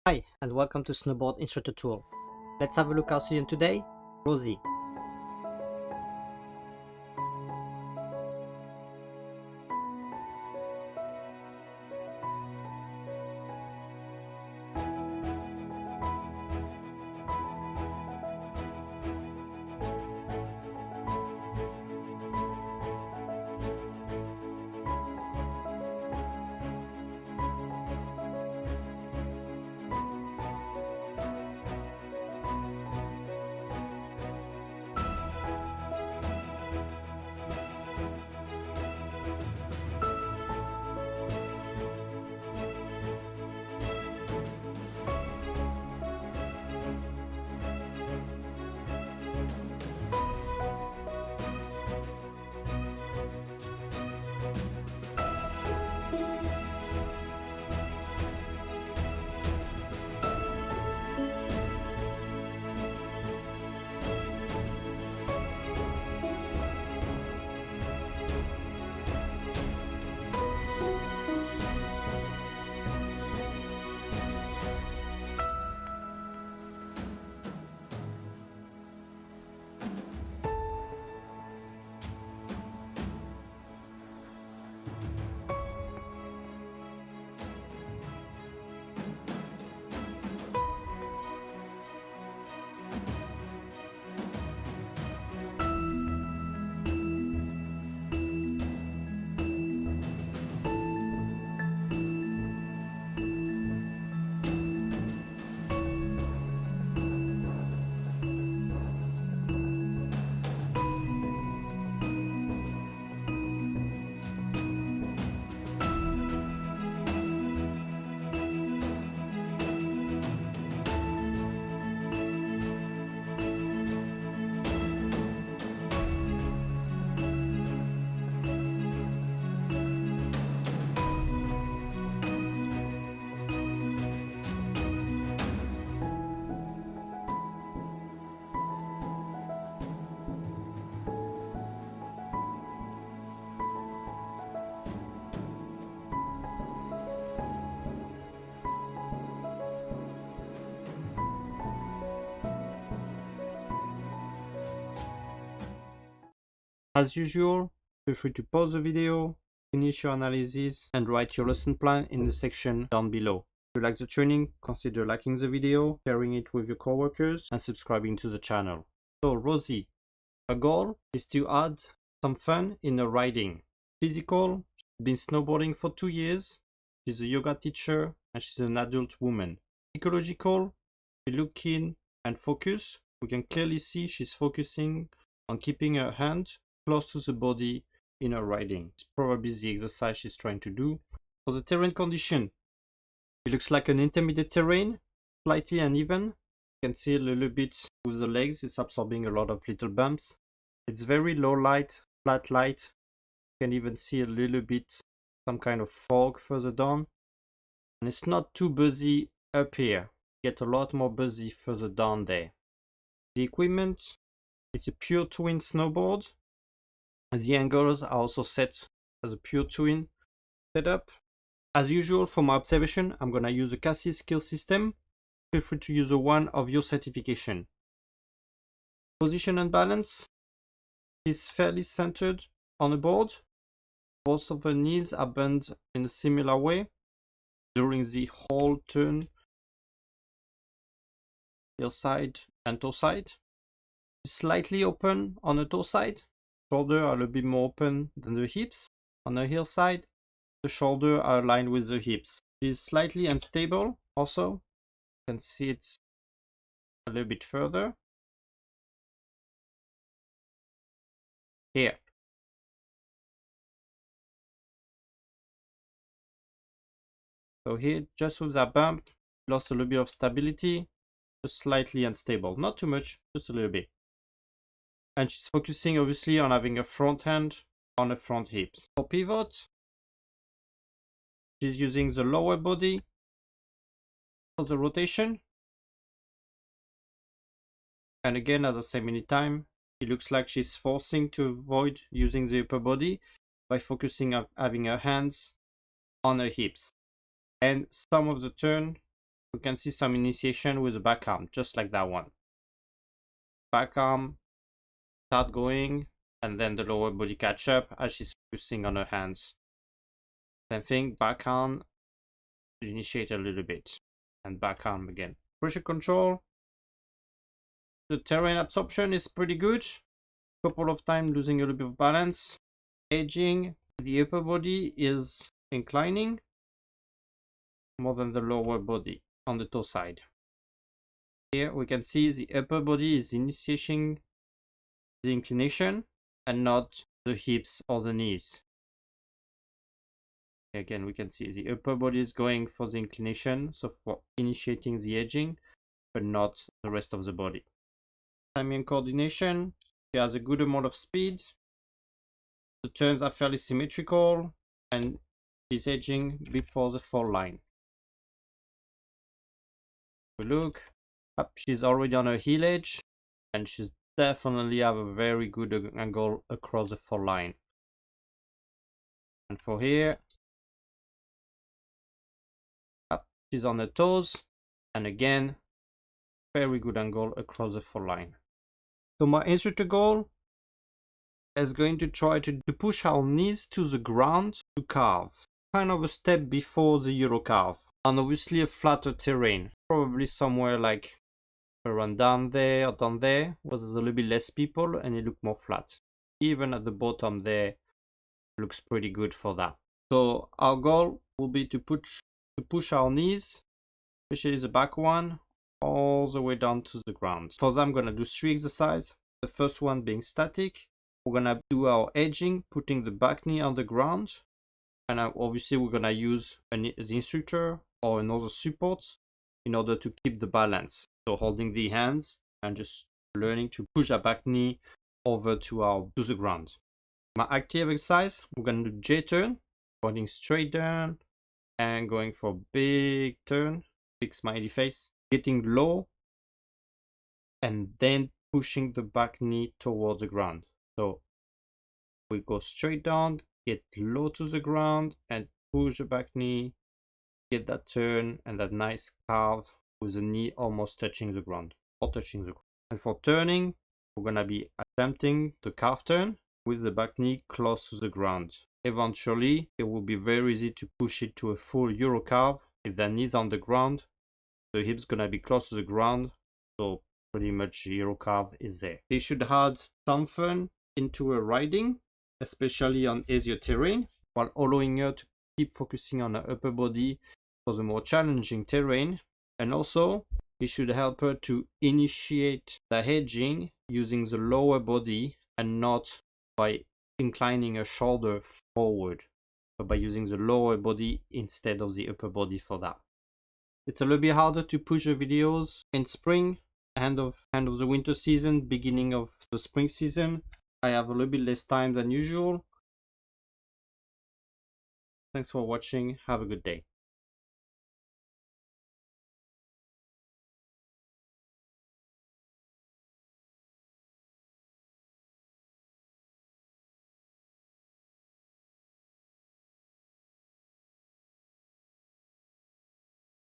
Hi, and welcome to Snowboard Instructor Tool. Let's have a look at our student today, Rosie. As usual, feel free to pause the video, finish your analysis, and write your lesson plan in the section down below. If you like the training, consider liking the video, sharing it with your coworkers, and subscribing to the channel. So Rosie, her goal is to add some fun in her riding. Physical, she's been snowboarding for 2 years, she's a yoga teacher, and she's an adult woman. Psychological, she look keen and focus. We can clearly see she's focusing on keeping her hand close to the body in her riding. It's probably the exercise she's trying to do. For the terrain condition, it looks like an intermediate terrain, slightly uneven. You can see a little bit with the legs, it's absorbing a lot of little bumps. It's very low light, flat light. You can even see a little bit some kind of fog further down. And it's not too busy up here. You get a lot more busy further down there. The equipment, it's a pure twin snowboard. The angles are also set as a pure twin setup. As usual, for my observation, I'm gonna use a Cassis skill system. Feel free to use the one of your certification. Position and balance is fairly centered on the board. Both of the knees are bent in a similar way during the whole turn, heel side and toe side. Slightly open on the toe side. Shoulder are a little bit more open than the hips. On the heel side, the shoulder are aligned with the hips. It is slightly unstable also. You can see it a little bit further. Here. So here, just with that bump, lost a little bit of stability, just slightly unstable. Not too much, just a little bit. And she's focusing obviously on having a front hand on the front hips. For pivot, she's using the lower body for the rotation. And again, as I said many times, it looks like she's forcing to avoid using the upper body by focusing on having her hands on her hips. And some of the turn, we can see some initiation with the back arm, just like that one. Back arm, start going, and then the lower body catch up as she's focusing on her hands. Same thing, back arm, initiate a little bit, and back arm again. Pressure control. The terrain absorption is pretty good. Couple of times losing a little bit of balance. Edging, the upper body is inclining more than the lower body on the toe side. Here we can see the upper body is initiating the inclination and not the hips or the knees. Again, we can see the upper body is going for the inclination, so for initiating the edging, but not the rest of the body. Timing and coordination. She has a good amount of speed. The turns are fairly symmetrical, and she's edging before the fall line. We look up, she's already on her heel edge, and she's definitely have a very good angle across the fall line. And for here, up, she's on her toes, and again, very good angle across the fall line. So my instructor goal is going to try to push our knees to the ground to carve. Kind of a step before the Euro carve. And obviously a flatter terrain. Probably somewhere like around down there or down there, where there's a little bit less people and it looks more flat. Even at the bottom there, it looks pretty good for that. So our goal will be to push our knees, especially the back one, all the way down to the ground. For that, I'm going to do 3 exercises. The first one being static. We're going to do our edging, putting the back knee on the ground. And obviously we're going to use the instructor or another support in order to keep the balance. So holding the hands and just learning to push our back knee over to the ground. My active exercise, we're going to do J turn, pointing straight down and going for a big turn, big smiley face. Getting low and then pushing the back knee towards the ground. So we go straight down, get low to the ground and push the back knee, get that turn and that nice carve with the knee almost touching the ground or touching the ground. And for turning, we're gonna be attempting the carve turn with the back knee close to the ground. Eventually, it will be very easy to push it to a full Euro carve if the knee's on the ground. The hip's gonna be close to the ground, so pretty much Euro carve is there. They should add some fun into a riding, especially on easier terrain, while allowing her to keep focusing on her upper body for the more challenging terrain. And also, it should help her to initiate the edging using the lower body and not by inclining her shoulder forward, but by using the lower body instead of the upper body for that. It's a little bit harder to push the videos in spring, end of the winter season, beginning of the spring season. I have a little bit less time than usual. Thanks for watching. Have a good day.